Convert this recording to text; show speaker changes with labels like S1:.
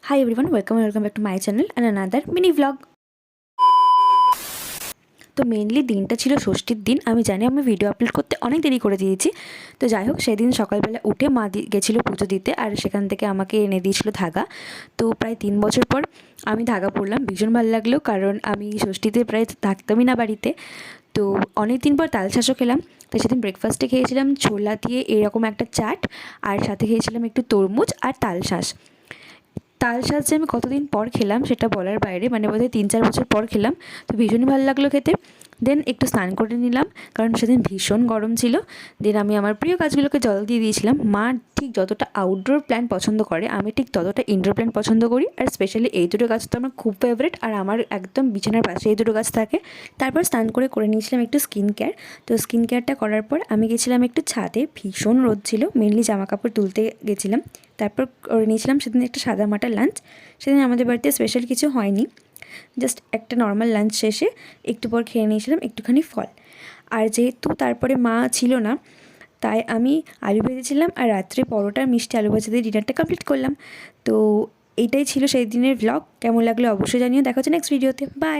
S1: Hi everyone, welcome back to my channel and another mini vlog. তো mainly দিনটা ছিল ষষ্ঠীর দিন। আমি জানি আমি ভিডিও আপলোড করতে অনেক দেরি করে দিয়েছি। তো যাই হোক, সেদিন সকালবেলা উঠে মা গেছিলো পুজো দিতে, আর সেখান থেকে আমাকে এনে দিয়েছিল ধাগা। তো প্রায় 3 বছর পর আমি ধাগা পরলাম, ভীষণ ভালো লাগলো, কারণ আমি ষষ্ঠীতে প্রায় থাকতামই না বাড়িতে। তো অনেক দিন পর তাল শাঁসও খেলাম। তো সেদিন ব্রেকফাস্টে খেয়েছিলাম ছোলা দিয়ে এরকম একটা চাট, আর সাথে খেয়েছিলাম একটু তরমুজ আর তাল শাঁস। তাল শাঁস যে আমি কতদিন পর খেলাম সেটা বলার বাইরে, মানে বোধহয় 3-4 বছর পর খেলাম। তো ভীষণই ভালো লাগলো খেতে। দেন একটু স্নান করে নিলাম, কারণ সেদিন ভীষণ গরম ছিল। দেন আমি আমার প্রিয় গাছগুলোকে জল দিয়ে দিয়েছিলাম। মা ঠিক যতটা আউটডোর প্ল্যান্ট পছন্দ করে, আমি ঠিক ততটা ইনডোর প্ল্যান্ট পছন্দ করি। আর স্পেশালি এই দুটো গাছ তো আমার খুব ফেভারিট, আর আমার একদম বিছানার পাশে এই দুটো গাছ থাকে। তারপর স্নান করে নিয়েছিলাম একটু স্কিন কেয়ার। তো স্কিন কেয়ারটা করার পর আমি গেছিলাম একটু ছাদে, ভীষণ রোদ ছিল, মেনলি জামা কাপড় তুলতে গেছিলাম। তারপর করে নিয়েছিলাম সেদিন একটা সাদা মাটা লাঞ্চ। সেদিন আমাদের বাড়িতে স্পেশাল কিছু হয়নি, জাস্ট একটা নর্মাল লাঞ্চ শেষে একটু পর খেয়ে নিয়েছিলাম একটুখানি ফল। আর যেহেতু তারপরে মা ছিল না, তাই আমি আলু ভেজেছিলাম, আর রাত্রে পরোটা মিষ্টি আলু ভাজা দিয়ে ডিনারটা কমপ্লিট করলাম। তো এইটাই ছিল সেই দিনের ব্লগ। কেমন লাগলো অবশ্যই জানিও। দেখা হচ্ছে নেক্সট ভিডিওতে। বাই।